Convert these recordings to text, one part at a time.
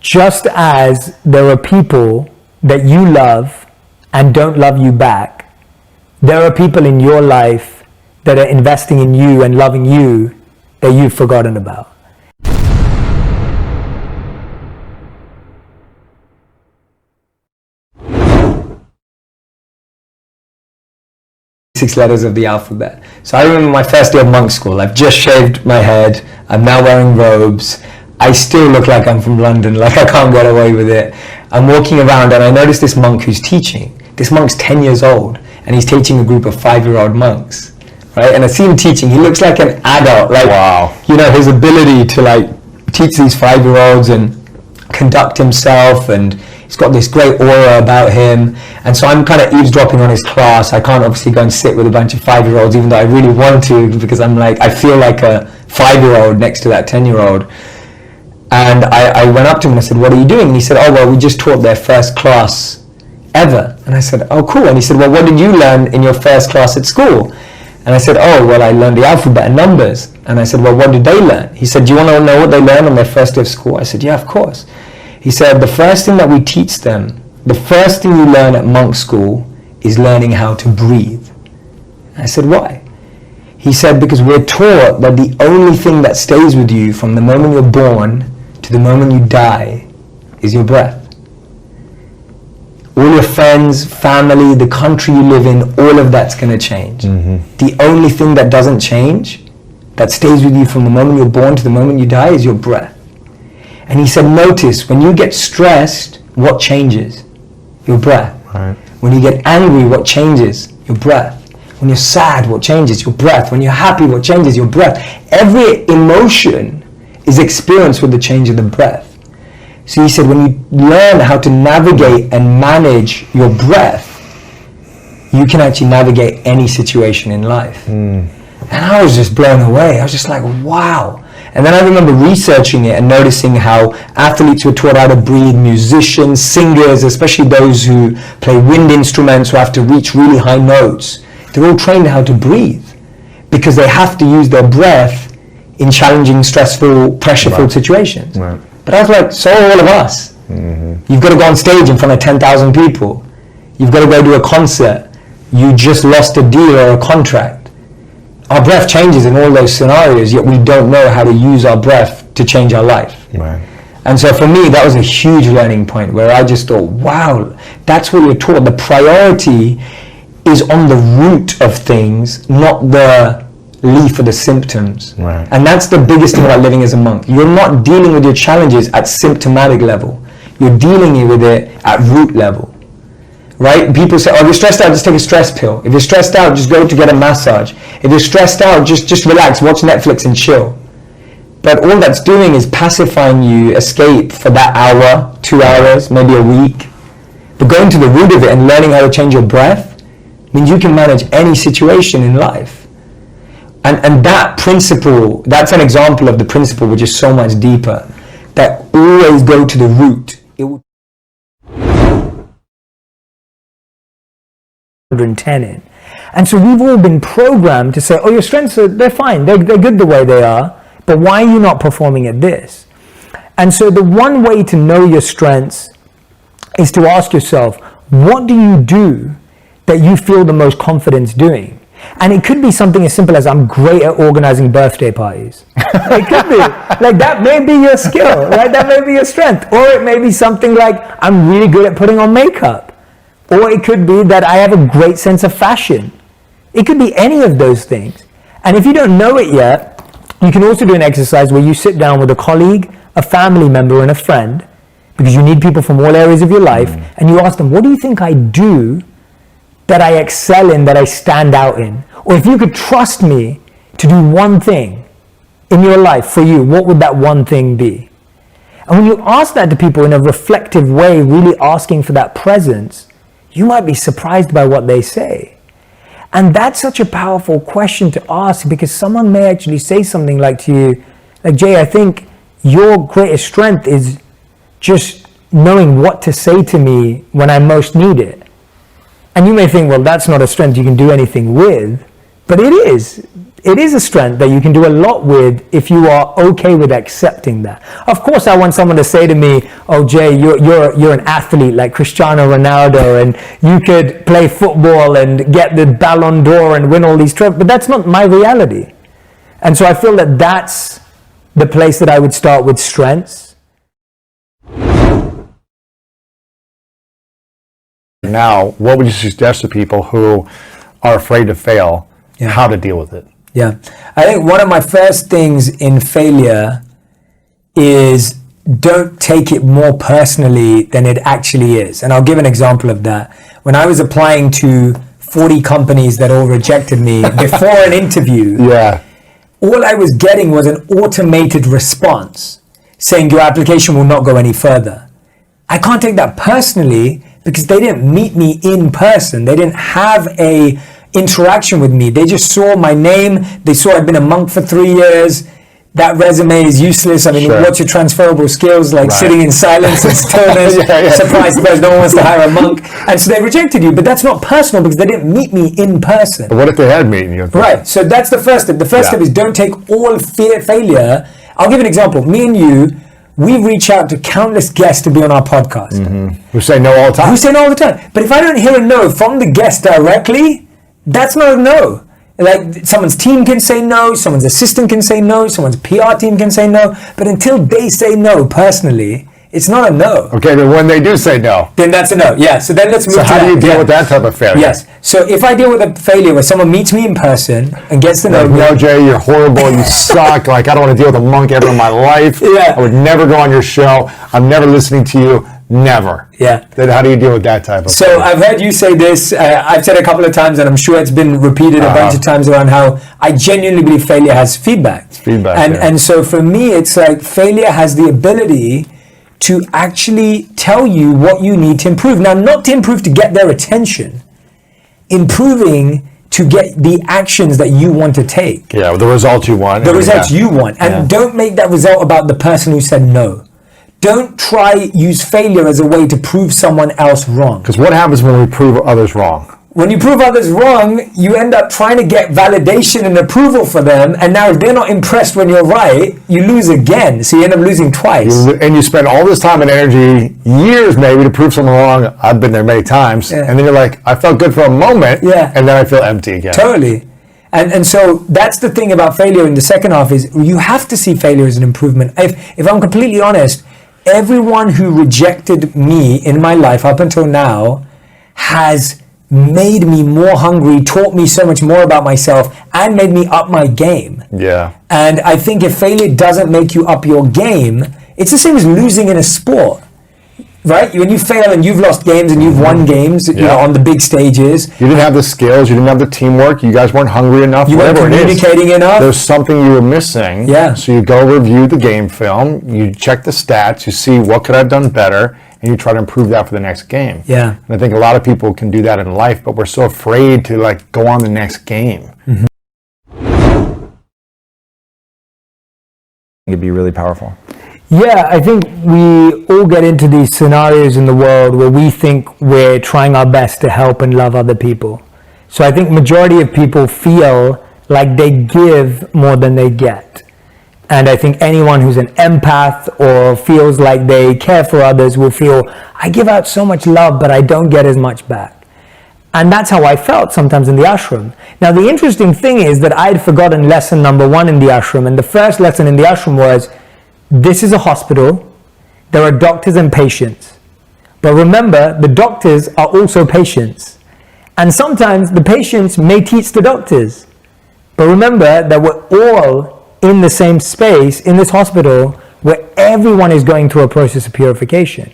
just as there are people that you love and don't love you back, there are people in your life that are investing in you and loving you that you've forgotten about. 6 letters of the alphabet. So I remember my first day of monk school. I've just shaved my head. I'm now wearing robes. I still look like I'm from London, like I can't get away with it. I'm walking around and I notice this monk who's teaching. This monk's 10 years old and he's teaching a group of 5-year-old monks, right? And I see him teaching. He looks like an adult, like, wow. You know, his ability to like teach these 5-year-olds and conduct himself, and he's got this great aura about him. And so I'm kind of eavesdropping on his class. I can't obviously go and sit with a bunch of 5-year-olds, even though I really want to, because I'm like, I feel like a 5-year-old next to that 10-year-old. And I went up to him and I said, what are you doing? And he said, oh, well, we just taught their first class ever. And I said, oh, cool. And he said, well, what did you learn in your first class at school? And I said, oh, well, I learned the alphabet and numbers. And I said, well, what did they learn? He said, do you want to know what they learned on their first day of school? I said, yeah, of course. He said, the first thing that we teach them, the first thing you learn at monk school is learning how to breathe. I said, why? He said, because we're taught that the only thing that stays with you from the moment you're born to the moment you die is your breath. All your friends, family, the country you live in, all of that's going to change. Mm-hmm. The only thing that doesn't change, that stays with you from the moment you're born to the moment you die, is your breath. And he said, notice, when you get stressed, what changes? Your breath. Right. When you get angry, what changes? Your breath. When you're sad, what changes? Your breath. When you're happy, what changes? Your breath. Every emotion is experienced with the change of the breath. So he said, when you learn how to navigate and manage your breath, you can actually navigate any situation in life. And I was just blown away. I was just like, wow. And then I remember researching it and noticing how athletes were taught how to breathe, musicians, singers, especially those who play wind instruments who have to reach really high notes. They're all trained how to breathe because they have to use their breath in challenging, stressful, pressure-filled situations. Right. But I was like, so are all of us. Mm-hmm. You've got to go on stage in front of 10,000 people. You've got to go do a concert. You just lost a deal or a contract. Our breath changes in all those scenarios, yet we don't know how to use our breath to change our life. Right. And so for me, that was a huge learning point where I just thought, wow, that's what you're taught. The priority is on the root of things, not the leaf or the symptoms. Right. And that's the biggest thing about living as a monk. You're not dealing with your challenges at symptomatic level. You're dealing with it at root level. Right? People say, oh, if you're stressed out, just take a stress pill. If you're stressed out, just go to get a massage. If you're stressed out, just relax, watch Netflix and chill. But all that's doing is pacifying you, escape for that hour, 2 hours, maybe a week. But going to the root of it and learning how to change your breath means you can manage any situation in life. And that principle, that's an example of the principle which is so much deeper, that always go to the root. It will 110 in. And so we've all been programmed to say, oh, your strengths, they're fine, they're good the way they are, but why are you not performing at this? And so the one way to know your strengths is to ask yourself, what do you do that you feel the most confidence doing? And it could be something as simple as, I'm great at organizing birthday parties. It could be. Like, that may be your skill, right? That may be your strength. Or it may be something like, I'm really good at putting on makeup. Or it could be that I have a great sense of fashion. It could be any of those things. And if you don't know it yet, you can also do an exercise where you sit down with a colleague, a family member, and a friend, because you need people from all areas of your life, and you ask them, what do you think I do that I excel in, that I stand out in? Or if you could trust me to do one thing in your life for you, what would that one thing be? And when you ask that to people in a reflective way, really asking for that presence, you might be surprised by what they say. And that's such a powerful question to ask, because someone may actually say something like to you, like, Jay, I think your greatest strength is just knowing what to say to me when I most need it. And you may think, well, that's not a strength you can do anything with, but it is. it is a strength that you can do a lot with if you are okay with accepting that. Of course, I want someone to say to me, "Oh, Jay, you're an athlete like Cristiano Ronaldo, and you could play football and get the Ballon d'Or and win all these trophies." But that's not my reality. And so I feel that that's the place that I would start with strengths. Now, what would you suggest to people who are afraid to fail, how to deal with it? Yeah. I think one of my first things in failure is don't take it more personally than it actually is. And I'll give an example of that. When I was applying to 40 companies that all rejected me before an interview, all I was getting was an automated response saying your application will not go any further. I can't take that personally because they didn't meet me in person. They didn't have a interaction with me. They just saw my name. They saw I'd been a monk for 3 years. That resume is useless. I mean, what's your transferable skills? Like sitting in silence and stillness. Surprised because no one wants to hire a monk. And so they rejected you. But that's not personal because they didn't meet me in person. But what if they had meeting you? Right. So that's the first step. The first step is don't take all failure. I'll give an example. Me and you, we reach out to countless guests to be on our podcast. Who say no all the time. Who say no all the time. But if I don't hear a no from the guest directly, that's not a no. Like someone's team can say no, someone's assistant can say no, someone's PR team can say no, but until they say no personally, it's not a no. Okay, but when they do say no, then that's a no. Yeah. So then let's move to how do you deal with that type of failure? Yes. So if I deal with a failure where someone meets me in person and gets to know me, no, Jay, you're horrible. You suck. Like I don't want to deal with a monk ever in my life. Yeah. I would never go on your show. I'm never listening to you. Never. Yeah. Then how do you deal with that type of So I've heard you say this. I've said a couple of times, and I'm sure it's been repeated a bunch of times around how I genuinely believe failure has feedback. It's feedback. And so for me, it's like failure has the ability to actually tell you what you need to improve. Now, not to improve to get their attention, improving to get the actions that you want to take. Yeah, the results you want. The results you want. And don't make that result about the person who said no. Don't try use failure as a way to prove someone else wrong. Because what happens when we prove others wrong? When you prove others wrong, you end up trying to get validation and approval for them, and now if they're not impressed when you're right, you lose again. So you end up losing twice. And you spend all this time and energy, years maybe, to prove someone wrong. I've been there many times. And then you're like, I felt good for a moment, and then I feel empty again. Totally. And so that's the thing about failure in the second half is you have to see failure as an improvement. If I'm completely honest, everyone who rejected me in my life up until now has made me more hungry, taught me so much more about myself, and made me up my game. Yeah. And I think if failure doesn't make you up your game, it's the same as losing in a sport. Right? When you fail and you've lost games and you've won games, you know, on the big stages. You didn't have the skills, you didn't have the teamwork, you guys weren't hungry enough, you weren't communicating enough. There's something you were missing. Yeah. So you go review the game film, you check the stats, you see what could I have done better, and you try to improve that for the next game. Yeah. And I think a lot of people can do that in life, but we're so afraid to like go on the next game. It'd be really powerful. Yeah, I think we all get into these scenarios in the world where we think we're trying our best to help and love other people. So I think majority of people feel like they give more than they get. And I think anyone who's an empath or feels like they care for others will feel, I give out so much love, but I don't get as much back. And that's how I felt sometimes in the ashram. Now, the interesting thing is that I'd forgotten lesson number 1 in the ashram. And the first lesson in the ashram was, this is a hospital. There are doctors and patients. But remember, the doctors are also patients. And sometimes the patients may teach the doctors. But remember that we're all in the same space in this hospital where everyone is going through a process of purification.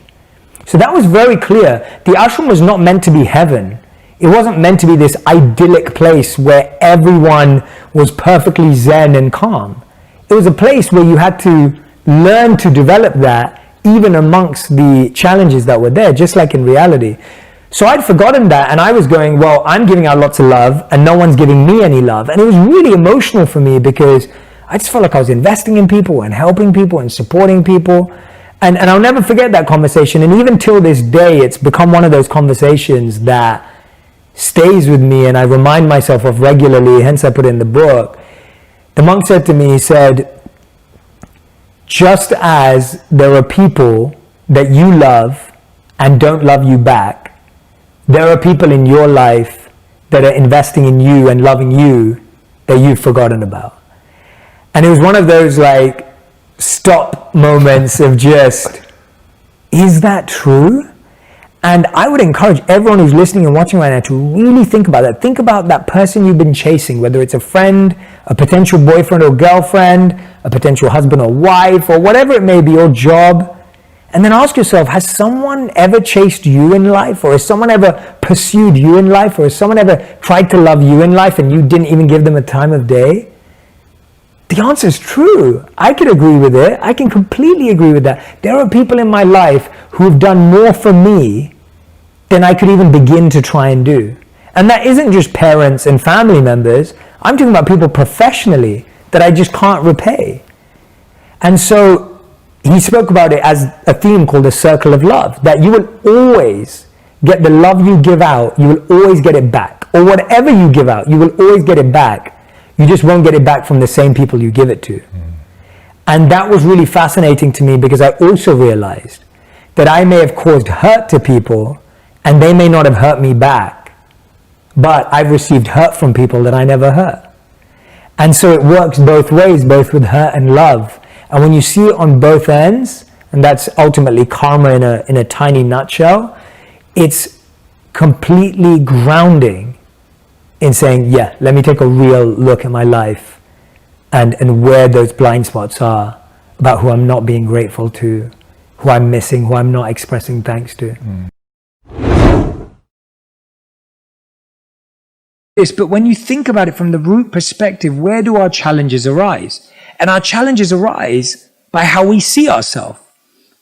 So that was very clear. The ashram was not meant to be heaven. It wasn't meant to be this idyllic place where everyone was perfectly zen and calm. It was a place where you had to learn to develop that even amongst the challenges that were there, just like in reality. So I'd forgotten that, and I was going, well, I'm giving out lots of love and no one's giving me any love. And it was really emotional for me because I just felt like I was investing in people and helping people and supporting people. And I'll never forget that conversation. And even till this day, it's become one of those conversations that stays with me and I remind myself of regularly, hence I put it in the book, The monk said to me, he said, just as there are people that you love and don't love you back, there are people in your life that are investing in you and loving you that you've forgotten about. And it was one of those like stop moments of just, is that true? And I would encourage everyone who's listening and watching right now to really think about that. Think about that person you've been chasing, whether it's a friend, a potential boyfriend or girlfriend, a potential husband or wife, or whatever it may be, your job. And then ask yourself, has someone ever chased you in life? Or has someone ever pursued you in life? Or has someone ever tried to love you in life and you didn't even give them a time of day? The answer is true. I can agree with it. I can completely agree with that. There are people in my life who have done more for me than I could even begin to try and do. And that isn't just parents and family members. I'm talking about people professionally that I just can't repay. And so he spoke about it as a theme called the circle of love, that you will always get the love you give out, you will always get it back. Or whatever you give out, you will always get it back. You just won't get it back from the same people you give it to. And that was really fascinating to me, because I also realized that I may have caused hurt to people and they may not have hurt me back, but I've received hurt from people that I never hurt. And so it works both ways, both with hurt and love. And when you see it on both ends, and that's ultimately karma in a tiny nutshell, it's completely grounding in saying, yeah, let me take a real look at my life and where those blind spots are about who I'm not being grateful to, who I'm missing, who I'm not expressing thanks to. But when you think about it from the root perspective, where do our challenges arise? And our challenges arise by how we see ourselves.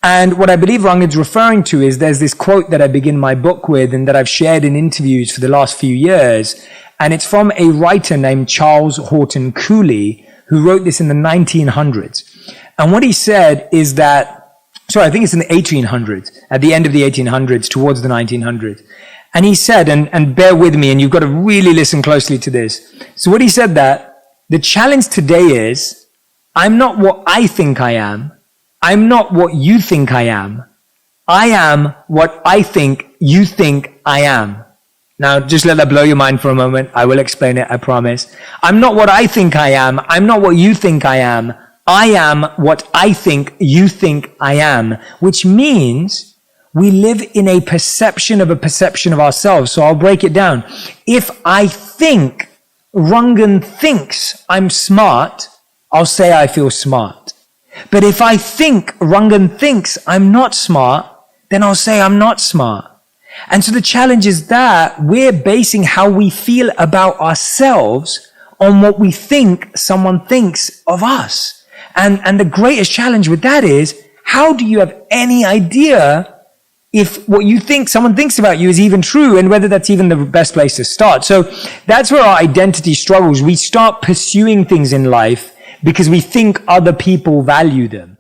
And what I believe Rangan's referring to is there's this quote that I begin my book with and that I've shared in interviews for the last few years. And it's from a writer named Charles Horton Cooley, who wrote this in the 1900s. And what he said is that, I think it's in the 1800s, at the end of the 1800s, towards the 1900s. And he said, and bear with me, and you've got to really listen closely to this. So what he said that the challenge today is, I'm not what I think I am. I'm not what you think I am. I am what I think you think I am. Now, just let that blow your mind for a moment. I will explain it, I promise. I'm not what I think I am. I'm not what you think I am. I am what I think you think I am, which means we live in a perception of ourselves. So I'll break it down. If I think Rangan thinks I'm smart, I'll say I feel smart. But if I think Rangan thinks I'm not smart, then I'll say I'm not smart. And so the challenge is that we're basing how we feel about ourselves on what we think someone thinks of us. And the greatest challenge with that is, how do you have any idea if what you think someone thinks about you is even true, and whether that's even the best place to start? So that's where our identity struggles. We start pursuing things in life because we think other people value them.